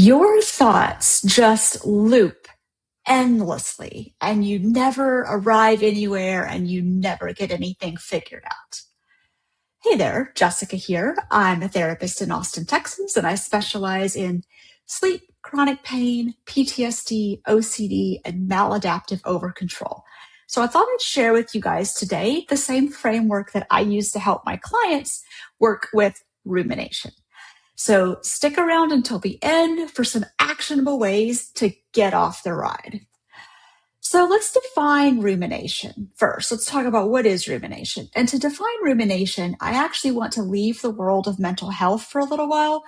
Your thoughts just loop endlessly and you never arrive anywhere and you never get anything figured out. Hey there, Jessica here. I'm a therapist in Austin, Texas, and I specialize in sleep, chronic pain, PTSD, OCD, and maladaptive overcontrol. So I thought I'd share with you guys today the same framework that I use to help my clients work with rumination. So stick around until the end for some actionable ways to get off the ride. So let's define rumination first. Let's talk about what is rumination. And to define rumination, I actually want to leave the world of mental health for a little while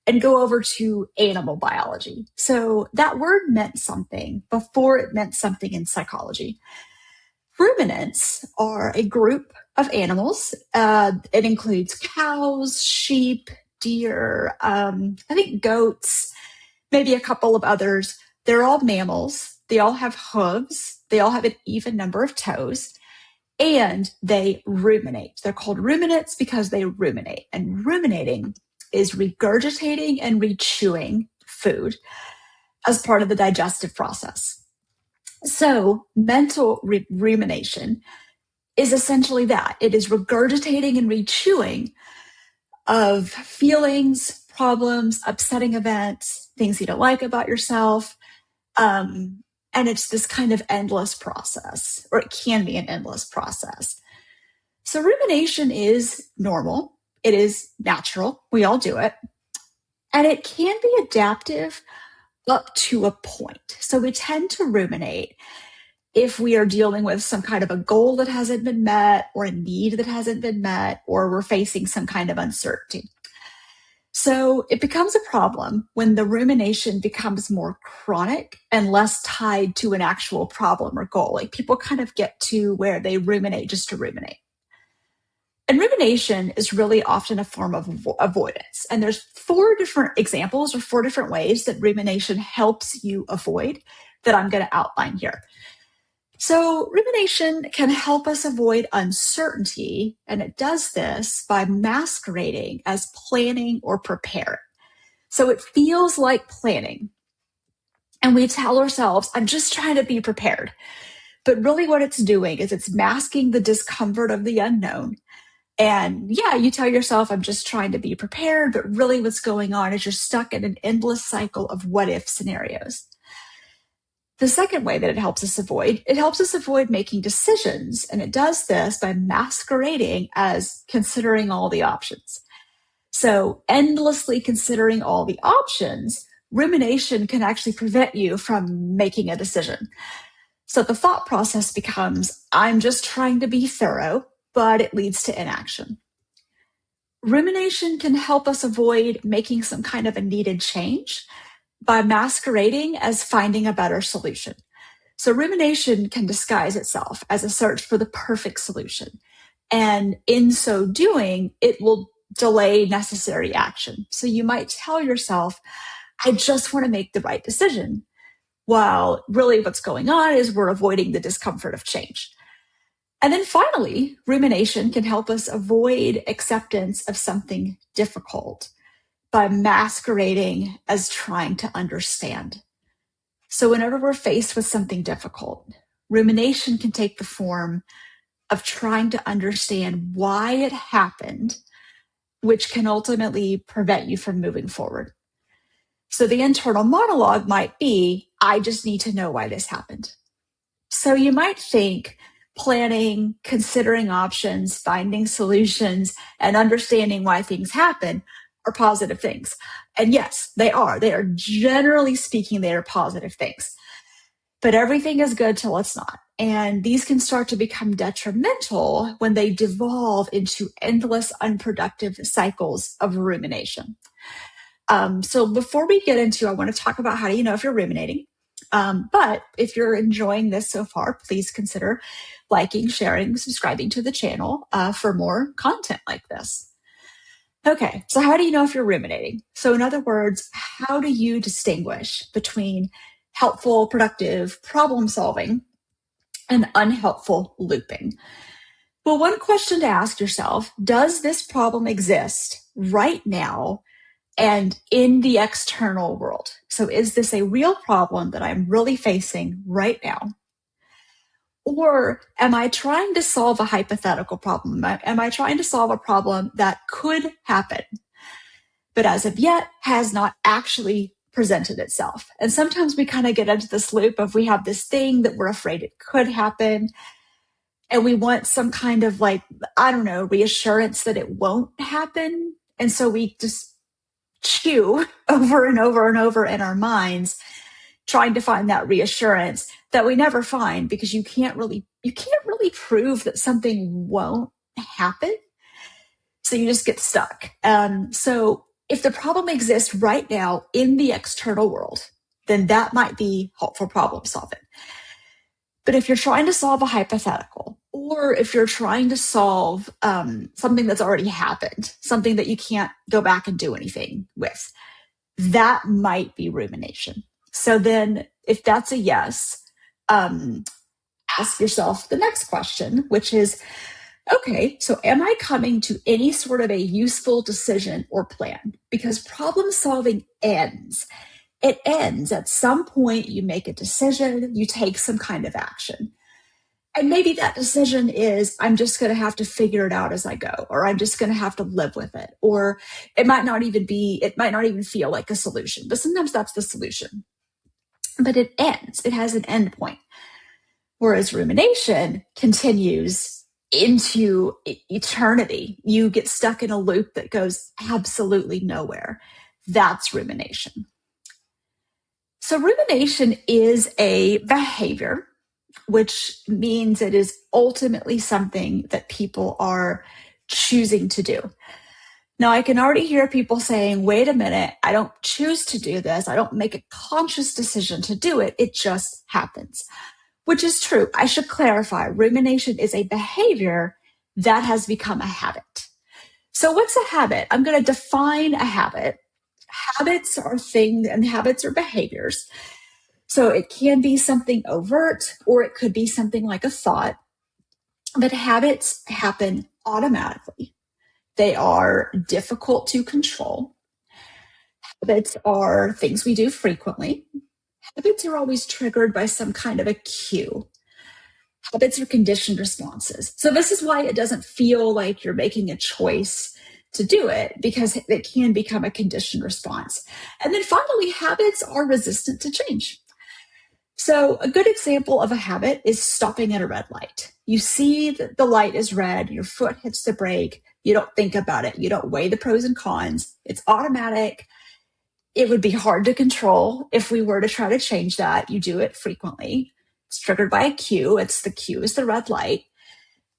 and go over to animal biology. So that word meant something before it meant something in psychology. Ruminants are a group of animals. It includes cows, sheep, deer, I think goats, maybe a couple of others. They're all mammals. They all have hooves. They all have an even number of toes. And they ruminate. They're called ruminants because they ruminate. And ruminating is regurgitating and rechewing food as part of the digestive process. So mental rumination is essentially that. It is regurgitating and rechewing of feelings, problems, upsetting events, things you don't like about yourself. And it's this kind of endless process, or it can be an endless process. So rumination is normal. It is natural. We all do it. And it can be adaptive up to a point. So we tend to ruminate if we are dealing with some kind of a goal that hasn't been met, or a need that hasn't been met, or we're facing some kind of uncertainty. So it becomes a problem when the rumination becomes more chronic and less tied to an actual problem or goal. Like people kind of get to where they ruminate just to ruminate. And rumination is really often a form of avoidance. And there's 4 different examples or 4 different ways that rumination helps you avoid that I'm going to outline here. So rumination can help us avoid uncertainty, and it does this by masquerading as planning or preparing. So it feels like planning, and we tell ourselves, I'm just trying to be prepared. But really what it's doing is it's masking the discomfort of the unknown. And yeah, you tell yourself, I'm just trying to be prepared, but really what's going on is you're stuck in an endless cycle of what if scenarios. The second way that it helps us avoid making decisions. And it does this by masquerading as considering all the options. So endlessly considering all the options, rumination can actually prevent you from making a decision. So the thought process becomes, I'm just trying to be thorough, but it leads to inaction. Rumination can help us avoid making some kind of a needed change by masquerading as finding a better solution. So rumination can disguise itself as a search for the perfect solution. And in so doing, it will delay necessary action. So you might tell yourself, I just want to make the right decision. While really what's going on is we're avoiding the discomfort of change. And then finally, rumination can help us avoid acceptance of something difficult by masquerading as trying to understand. So whenever we're faced with something difficult, rumination can take the form of trying to understand why it happened, which can ultimately prevent you from moving forward. So the internal monologue might be, I just need to know why this happened. So you might think planning, considering options, finding solutions, and understanding why things happen are positive things. And yes, they are. They are, generally speaking, they are positive things. But everything is good till it's not. And these can start to become detrimental when they devolve into endless, unproductive cycles of rumination. So before we get into, I want to talk about how do you know if you're ruminating. But if you're enjoying this so far, please consider liking, sharing, subscribing to the channel for more content like this. Okay, so how do you know if you're ruminating? So in other words, how do you distinguish between helpful, productive problem solving and unhelpful looping? Well, one question to ask yourself, does this problem exist right now and in the external world. So is this a real problem that I'm really facing right now? Or am I trying to solve a hypothetical problem? Am I trying to solve a problem that could happen, but as of yet has not actually presented itself? And sometimes we kind of get into this loop of we have this thing that we're afraid it could happen, and we want some kind of reassurance that it won't happen. And so we just chew over and over and over in our minds, trying to find that reassurance that we never find, because you can't really prove that something won't happen. So you just get stuck. So if the problem exists right now in the external world, then that might be helpful problem solving. But if you're trying to solve a hypothetical, or if you're trying to solve something that's already happened, something that you can't go back and do anything with, that might be rumination. So then if that's a yes, ask yourself the next question, which is, okay, so am I coming to any sort of a useful decision or plan? Because problem solving ends. It ends at some point. You make a decision, you take some kind of action. And maybe that decision is, I'm just going to have to figure it out as I go, or I'm just going to have to live with it. Or it might not even feel like a solution, but sometimes that's the solution. But it ends, it has an end point. Whereas rumination continues into eternity. You get stuck in a loop that goes absolutely nowhere. That's rumination. So rumination is a behavior, which means it is ultimately something that people are choosing to do. Now, I can already hear people saying, wait a minute, I don't choose to do this. I don't make a conscious decision to do it. It just happens, which is true. I should clarify, rumination is a behavior that has become a habit. So what's a habit? I'm going to define a habit. Habits are things, and habits are behaviors. So it can be something overt, or it could be something like a thought. But habits happen automatically. They are difficult to control. Habits are things we do frequently. Habits are always triggered by some kind of a cue. Habits are conditioned responses. So this is why it doesn't feel like you're making a choice to do it, because it can become a conditioned response. And then finally, habits are resistant to change. So a good example of a habit is stopping at a red light. You see that the light is red, your foot hits the brake, you don't think about it, you don't weigh the pros and cons, it's automatic. It would be hard to control if we were to try to change that. You do it frequently. It's triggered by a cue. The cue is the red light.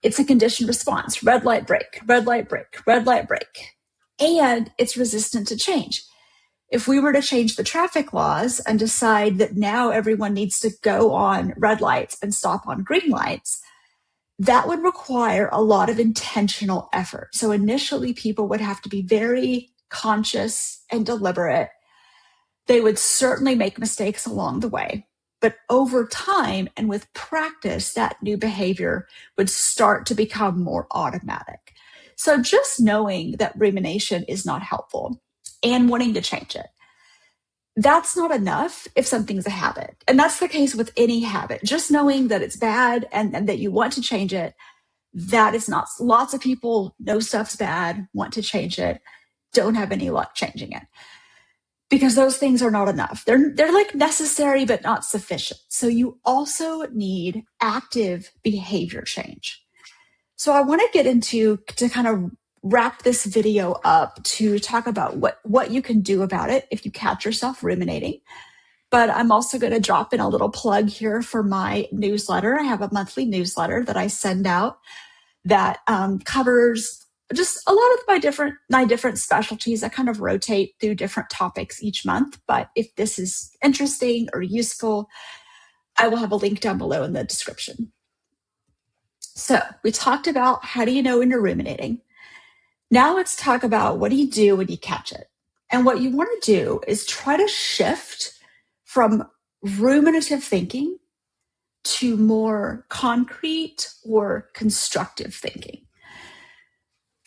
It's a conditioned response. Red light, brake, red light, brake, red light, brake. And it's resistant to change. If we were to change the traffic laws and decide that now everyone needs to go on red lights and stop on green lights, that would require a lot of intentional effort. So initially, people would have to be very conscious and deliberate. They would certainly make mistakes along the way. But over time and with practice, that new behavior would start to become more automatic. So just knowing that rumination is not helpful and wanting to change it, that's not enough if something's a habit. And that's the case with any habit. Just knowing that it's bad and that you want to change it, that is not. Lots of people know stuff's bad, want to change it, don't have any luck changing it, because those things are not enough. They're like necessary, but not sufficient. So you also need active behavior change. So I want to get into, to kind of wrap this video up, to talk about what you can do about it if you catch yourself ruminating. But I'm also going to drop in a little plug here for my newsletter. I have a monthly newsletter that I send out that covers just a lot of my different specialties. I kind of rotate through different topics each month. But if this is interesting or useful, I will have a link down below in the description. So we talked about how do you know when you're ruminating. Now let's talk about what do you do when you catch it. And what you want to do is try to shift from ruminative thinking to more concrete or constructive thinking.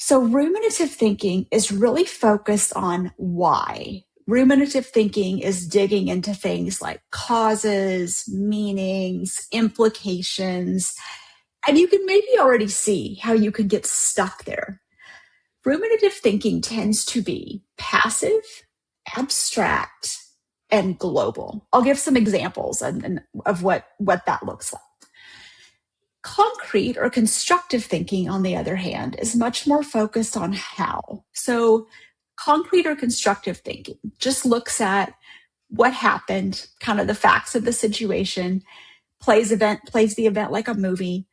So ruminative thinking is really focused on why. Ruminative thinking is digging into things like causes, meanings, implications, and you can maybe already see how you can get stuck there. Ruminative thinking tends to be passive, abstract, and global. I'll give some examples of what that looks like. Concrete or constructive thinking, on the other hand, is much more focused on how. So, concrete or constructive thinking just looks at what happened, kind of the facts of the situation, plays the event like a movie,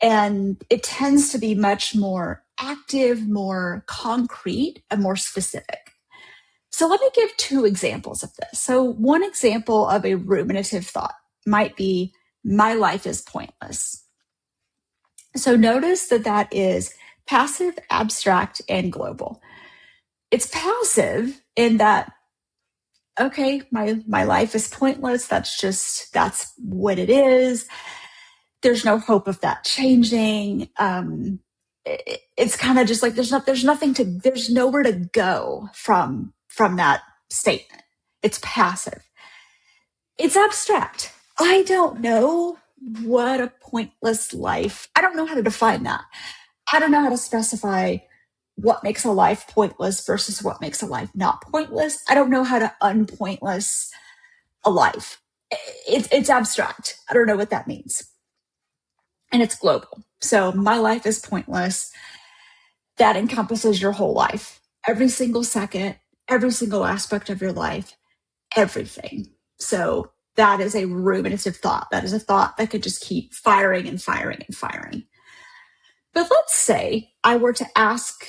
and it tends to be much more active, more concrete, and more specific. So let me give two examples of this. So one example of a ruminative thought might be, my life is pointless. So notice that that is passive, abstract, and global. It's passive in that, okay, my life is pointless. That's what it is. There's no hope of that changing. It's kind of just like there's nowhere to go from that statement. It's passive. It's abstract. I don't know what a pointless life. I don't know how to define that. I don't know how to specify what makes a life pointless versus what makes a life not pointless. I don't know how to unpointless a life. It's abstract. I don't know what that means. And it's global. So my life is pointless. That encompasses your whole life. Every single second, every single aspect of your life, everything. So that is a ruminative thought. That is a thought that could just keep firing and firing and firing. But let's say I were to ask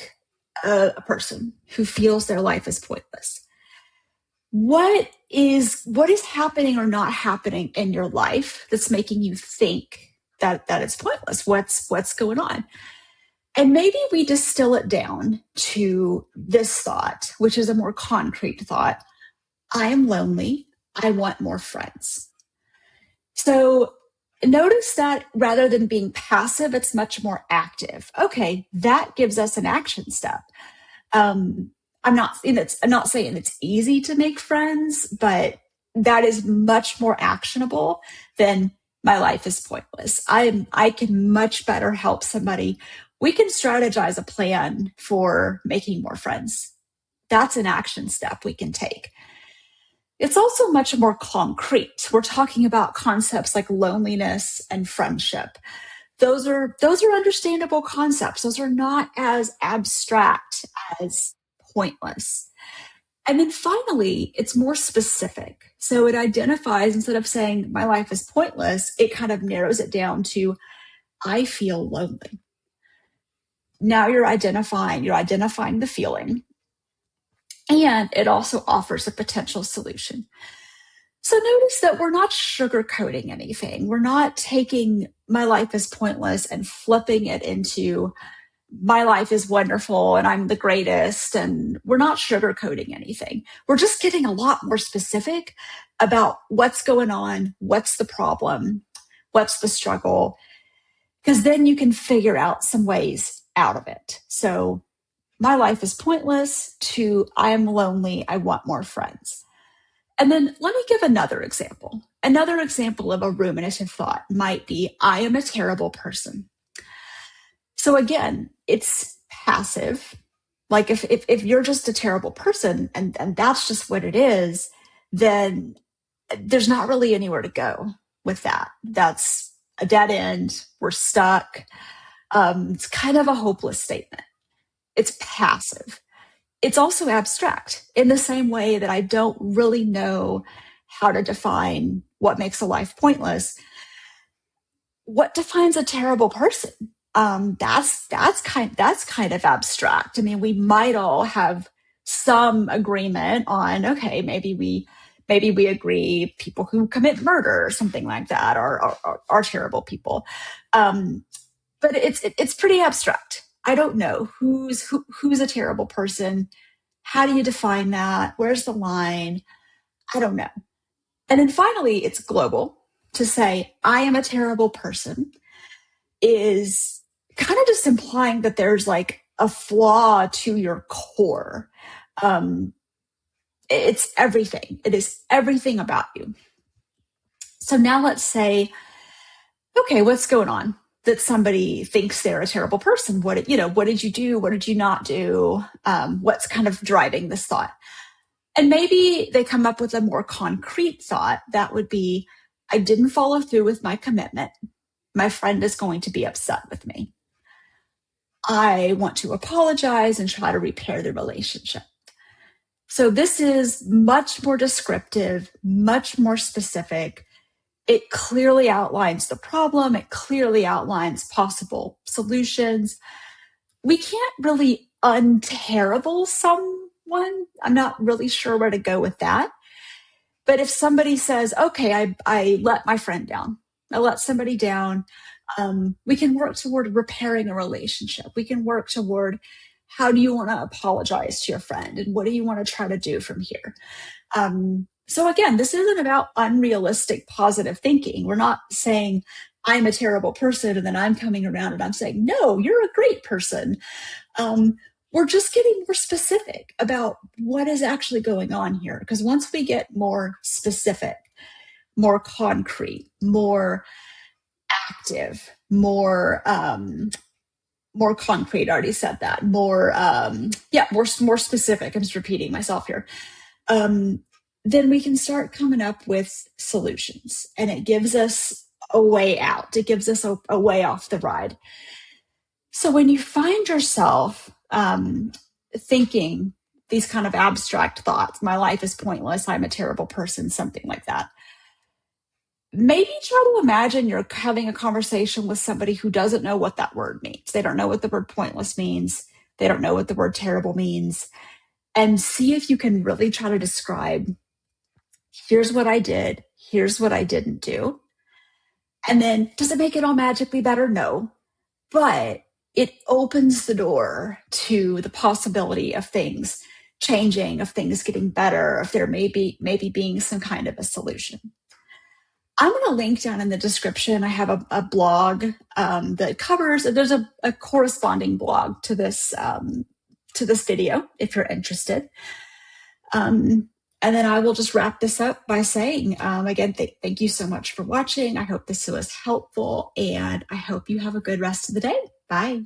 a person who feels their life is pointless, what is happening or not happening in your life that's making you think that it's pointless? What's going on? And maybe we distill it down to this thought, which is a more concrete thought. I am lonely. I want more friends. So notice that rather than being passive, it's much more active. Okay, that gives us an action step. I'm not saying it's easy to make friends, but that is much more actionable than my life is pointless. I can much better help somebody. We can strategize a plan for making more friends. That's an action step we can take. It's also much more concrete. We're talking about concepts like loneliness and friendship. Those are understandable concepts. Those are not as abstract as pointless. And then finally, it's more specific. So it identifies, instead of saying my life is pointless, it kind of narrows it down to I feel lonely. Now you're identifying the feeling, and it also offers a potential solution. So notice that we're not sugarcoating anything. We're not taking my life is pointless and flipping it into my life is wonderful and I'm the greatest. And we're not sugarcoating anything. We're just getting a lot more specific about what's going on, what's the problem, what's the struggle, because then you can figure out some ways out of it. So my life is pointless to I am lonely, I want more friends. And then let me give another example. Another example of a ruminative thought might be, I am a terrible person. So again, it's passive. Like if you're just a terrible person and that's just what it is, then there's not really anywhere to go with that. That's a dead end. We're stuck. It's kind of a hopeless statement. It's passive. It's also abstract in the same way that I don't really know how to define what makes a life pointless. What defines a terrible person? That's kind of abstract. I mean, we might all have some agreement on, okay, maybe we agree people who commit murder or something like that are terrible people. But it's pretty abstract. I don't know who's a terrible person. How do you define that? Where's the line? I don't know. And then finally, it's global. To say I am a terrible person is kind of just implying that there's like a flaw to your core. It's everything. It is everything about you. So now let's say, okay, what's going on that somebody thinks they're a terrible person? What did you do? What did you not do? What's kind of driving this thought? And maybe they come up with a more concrete thought that would be, I didn't follow through with my commitment. My friend is going to be upset with me. I want to apologize and try to repair the relationship. So this is much more descriptive, much more specific. It clearly outlines the problem. It clearly outlines possible solutions. We can't really unterrible someone. I'm not really sure where to go with that. But if somebody says, okay, I let my friend down, I let somebody down, we can work toward repairing a relationship. We can work toward, how do you want to apologize to your friend? And what do you want to try to do from here? So again, this isn't about unrealistic positive thinking. We're not saying I'm a terrible person and then I'm coming around and I'm saying, no, you're a great person. We're just getting more specific about what is actually going on here. Because once we get more specific, more concrete, more active, more concrete, I already said that, more specific. I'm just repeating myself here. Then we can start coming up with solutions, and it gives us a way out. It gives us a way off the ride. So when you find yourself thinking these kind of abstract thoughts, my life is pointless, I'm a terrible person, something like that, maybe try to imagine you're having a conversation with somebody who doesn't know what that word means. They don't know what the word pointless means. They don't know what the word terrible means. And see if you can really try to describe, here's what I did, here's what I didn't do. And then, does it make it all magically better? No. But it opens the door to the possibility of things changing, of things getting better, of there maybe being some kind of a solution. I'm going to link down in the description. I have a blog that covers, there's a corresponding blog to this video if you're interested. And then I will just wrap this up by saying, again, thank you so much for watching. I hope this was helpful, and I hope you have a good rest of the day. Bye.